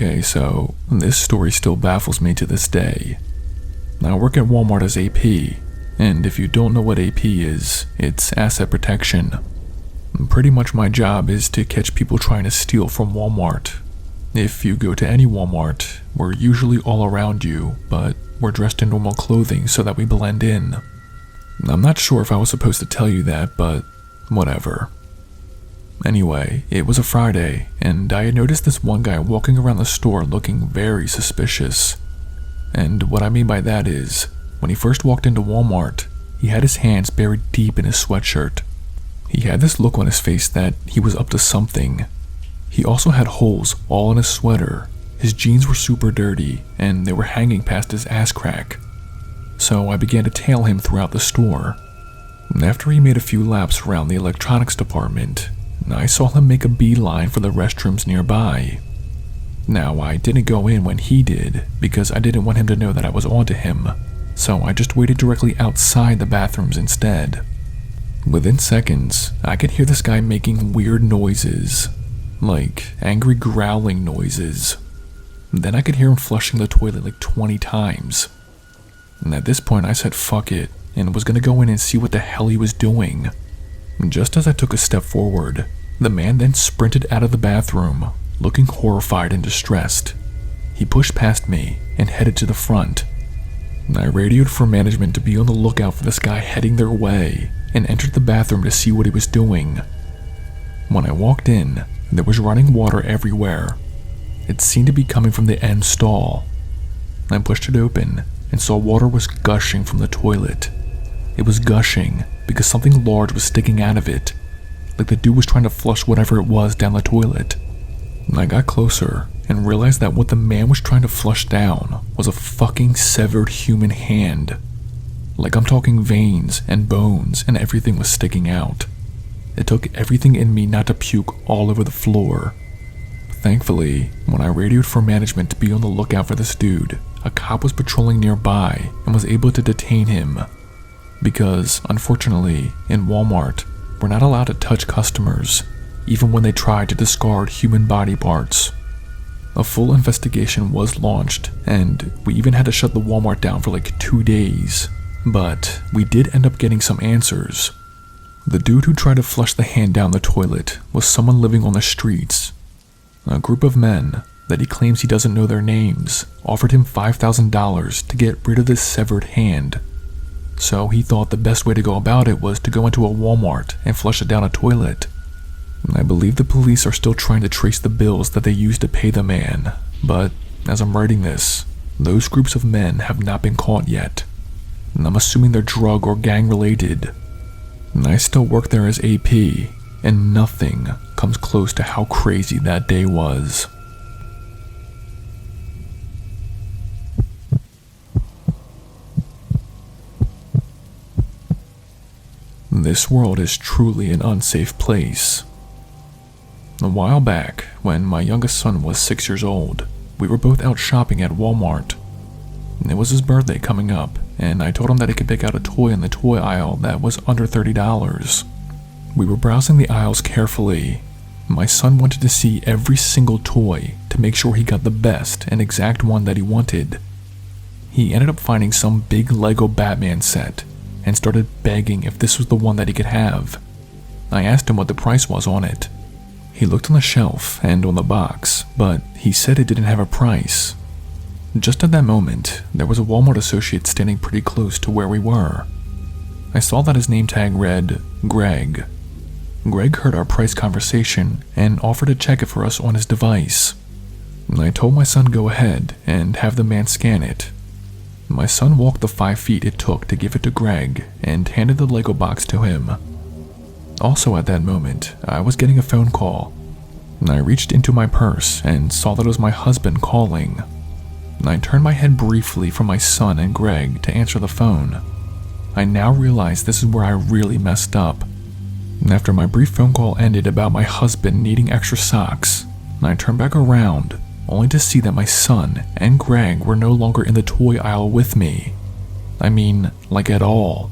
Okay, so this story still baffles me to this day. I work at Walmart as AP, and if you don't know what AP is, it's asset protection. Pretty much my job is to catch people trying to steal from Walmart. If you go to any Walmart, we're usually all around you, but we're dressed in normal clothing so that we blend in. I'm not sure if I was supposed to tell you that, but whatever. Anyway, it was a Friday, and I had noticed this one guy walking around the store looking very suspicious. And what I mean by that is, when he first walked into Walmart, he had his hands buried deep in his sweatshirt. He had this look on his face that he was up to something. He also had holes all in his sweater. His jeans were super dirty, and they were hanging past his ass crack. So I began to tail him throughout the store. And after he made a few laps around the electronics department, I saw him make a beeline for the restrooms nearby. Now, I didn't go in when he did, because I didn't want him to know that I was onto him, so I just waited directly outside the bathrooms instead. Within seconds, I could hear this guy making weird noises, like angry growling noises. Then I could hear him flushing the toilet like 20 times. And at this point I said fuck it, and was gonna go in and see what the hell he was doing. Just as I took a step forward, the man then sprinted out of the bathroom, looking horrified and distressed. He pushed past me and headed to the front. I radioed for management to be on the lookout for this guy heading their way, and entered the bathroom to see what he was doing. When I walked in, there was running water everywhere. It seemed to be coming from the end stall. I pushed it open and saw water was gushing from the toilet. It was gushing because something large was sticking out of it, like the dude was trying to flush whatever it was down the toilet. I got closer and realized that what the man was trying to flush down was a fucking severed human hand. Like, I'm talking veins and bones and everything was sticking out. It took everything in me not to puke all over the floor. Thankfully, when I radioed for management to be on the lookout for this dude, a cop was patrolling nearby and was able to detain him. Because, unfortunately, in Walmart, we're not allowed to touch customers, even when they try to discard human body parts. A full investigation was launched, and we even had to shut the Walmart down for like 2 days. But we did end up getting some answers. The dude who tried to flush the hand down the toilet was someone living on the streets. A group of men that he claims he doesn't know their names offered him $5,000 to get rid of this severed hand. So he thought the best way to go about it was to go into a Walmart and flush it down a toilet. I believe the police are still trying to trace the bills that they used to pay the man, but as I'm writing this, those groups of men have not been caught yet. I'm assuming they're drug or gang related. I still work there as AP, and nothing comes close to how crazy that day was. This world is truly an unsafe place. A while back, when my youngest son was 6 years old, we were both out shopping at Walmart. It was his birthday coming up, and I told him that he could pick out a toy in the toy aisle that was under $30. We were browsing the aisles carefully. My son wanted to see every single toy to make sure he got the best and exact one that he wanted. He ended up finding some big Lego Batman set and started begging if this was the one that he could have. I asked him what the price was on it. He looked on the shelf and on the box, but he said it didn't have a price. Just at that moment, there was a Walmart associate standing pretty close to where we were. I saw that his name tag read Greg. Greg heard our price conversation and offered to check it for us on his device. I told my son go ahead and have the man scan it. My son walked the 5 feet it took to give it to Greg and handed the Lego box to him. Also at that moment, I was getting a phone call. I reached into my purse and saw that it was my husband calling. I turned my head briefly from my son and Greg to answer the phone. I now realize this is where I really messed up. After my brief phone call ended about my husband needing extra socks, I turned back around, only to see that my son and Greg were no longer in the toy aisle with me. I mean, like at all.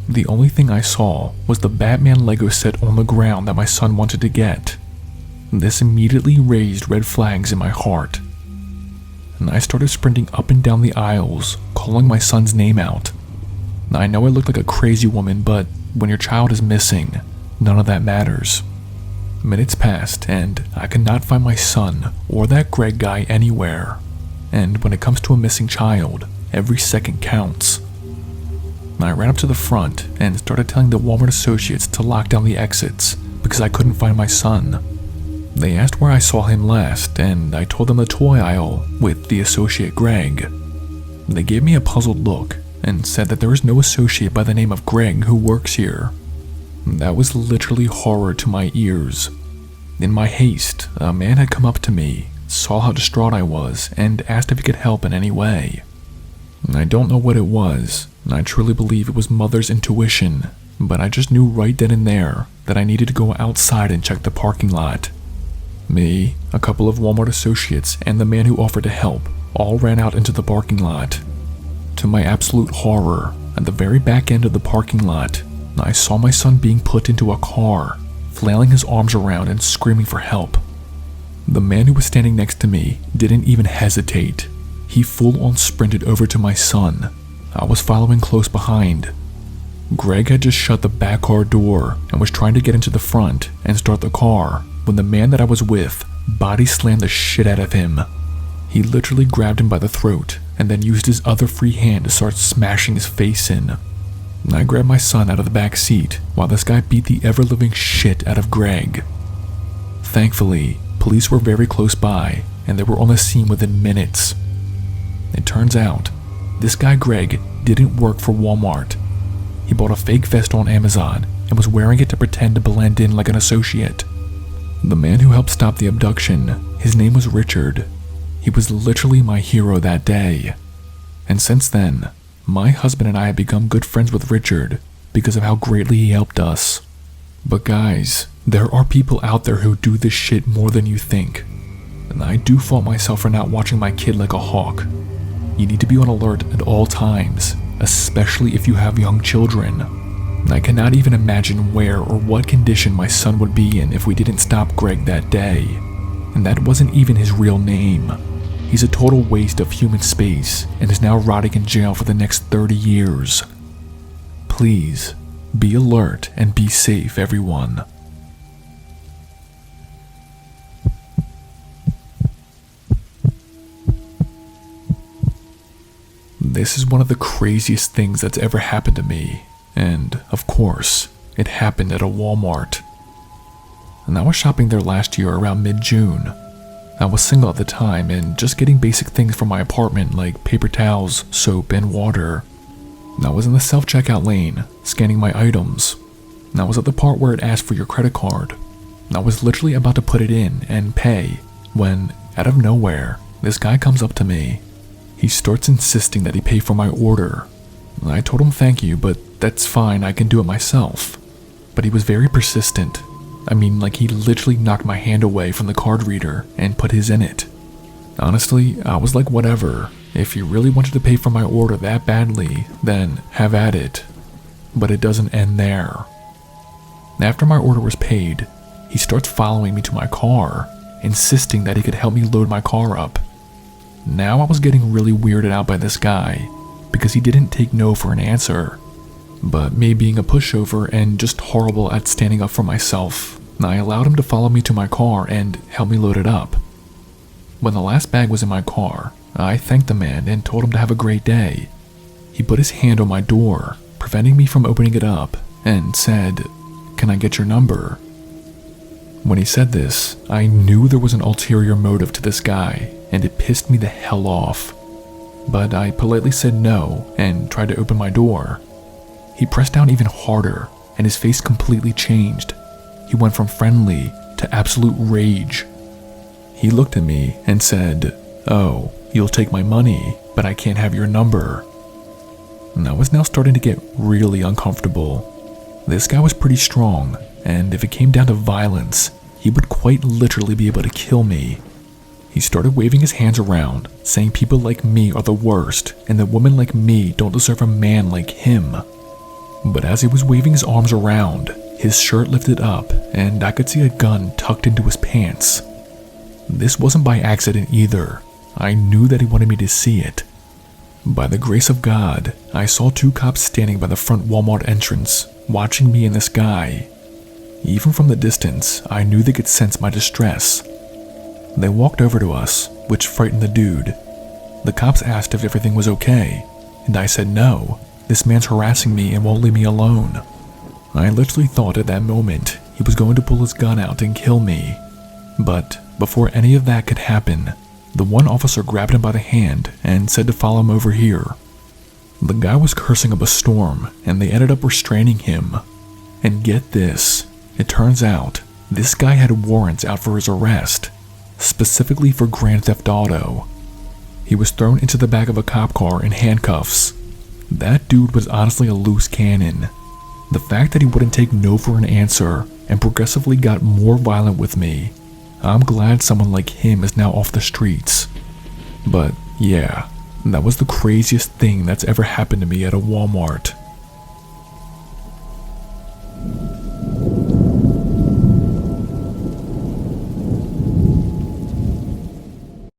The only thing I saw was the Batman Lego set on the ground that my son wanted to get. This immediately raised red flags in my heart, and I started sprinting up and down the aisles, calling my son's name out. I know I looked like a crazy woman, but when your child is missing, none of that matters. Minutes passed, and I could not find my son or that Greg guy anywhere. And when it comes to a missing child, every second counts. I ran up to the front and started telling the Walmart associates to lock down the exits because I couldn't find my son. They asked where I saw him last, and I told them the toy aisle with the associate Greg. They gave me a puzzled look and said that there is no associate by the name of Greg who works here. That was literally horror to my ears. In my haste, a man had come up to me, saw how distraught I was, and asked if he could help in any way. I don't know what it was. I truly believe it was mother's intuition, but I just knew right then and there that I needed to go outside and check the parking lot. Me, a couple of Walmart associates, and the man who offered to help all ran out into the parking lot. To my absolute horror, at the very back end of the parking lot, I saw my son being put into a car, flailing his arms around and screaming for help. The man who was standing next to me didn't even hesitate. He full-on sprinted over to my son. I was following close behind. Greg had just shut the back car door and was trying to get into the front and start the car when the man that I was with body slammed the shit out of him. He literally grabbed him by the throat and then used his other free hand to start smashing his face in. I grabbed my son out of the back seat while this guy beat the ever-living shit out of Greg. Thankfully, police were very close by and they were on the scene within minutes. It turns out, this guy Greg didn't work for Walmart. He bought a fake vest on Amazon and was wearing it to pretend to blend in like an associate. The man who helped stop the abduction, his name was Richard. He was literally my hero that day. And since then, my husband and I have become good friends with Richard because of how greatly he helped us. But guys, there are people out there who do this shit more than you think. And I do fault myself for not watching my kid like a hawk. You need to be on alert at all times, especially if you have young children. I cannot even imagine where or what condition my son would be in if we didn't stop Greg that day. And that wasn't even his real name. He's a total waste of human space and is now rotting in jail for the next 30 years. Please, be alert and be safe, everyone. This is one of the craziest things that's ever happened to me, and of course, it happened at a Walmart. And I was shopping there last year around mid-June. I was single at the time and just getting basic things from my apartment like paper towels, soap, and water. I was in the self-checkout lane, scanning my items. I was at the part where it asked for your credit card. I was literally about to put it in and pay when, out of nowhere, this guy comes up to me. He starts insisting that he pay for my order. I told him thank you, but that's fine, I can do it myself. But he was very persistent. I mean, like he literally knocked my hand away from the card reader and put his in it. Honestly, I was like, whatever. If you really wanted to pay for my order that badly, then have at it. But it doesn't end there. After my order was paid, he starts following me to my car, insisting that he could help me load my car up. Now I was getting really weirded out by this guy, because he didn't take no for an answer. But me being a pushover and just horrible at standing up for myself, I allowed him to follow me to my car and help me load it up. When the last bag was in my car, I thanked the man and told him to have a great day. He put his hand on my door, preventing me from opening it up, and said, "Can I get your number?" When he said this, I knew there was an ulterior motive to this guy, and it pissed me the hell off. But I politely said no and tried to open my door. He pressed down even harder, and his face completely changed. He went from friendly to absolute rage. He looked at me and said, "Oh, you'll take my money, but I can't have your number." And I was now starting to get really uncomfortable. This guy was pretty strong, and if it came down to violence, he would quite literally be able to kill me. He started waving his hands around, saying people like me are the worst, and that women like me don't deserve a man like him. But as he was waving his arms around, his shirt lifted up, and I could see a gun tucked into his pants. This wasn't by accident either. I knew that he wanted me to see it. By the grace of God, I saw 2 cops standing by the front Walmart entrance, watching me and this guy. Even from the distance, I knew they could sense my distress. They walked over to us, which frightened the dude. The cops asked if everything was okay, and I said no, this man's harassing me and won't leave me alone. I literally thought at that moment he was going to pull his gun out and kill me. But before any of that could happen, the one officer grabbed him by the hand and said to follow him over here. The guy was cursing up a storm, and they ended up restraining him. And get this, it turns out this guy had warrants out for his arrest, specifically for Grand Theft Auto. He was thrown into the back of a cop car in handcuffs. That dude was honestly a loose cannon. The fact that he wouldn't take no for an answer and progressively got more violent with me, I'm glad someone like him is now off the streets. But yeah, that was the craziest thing that's ever happened to me at a Walmart.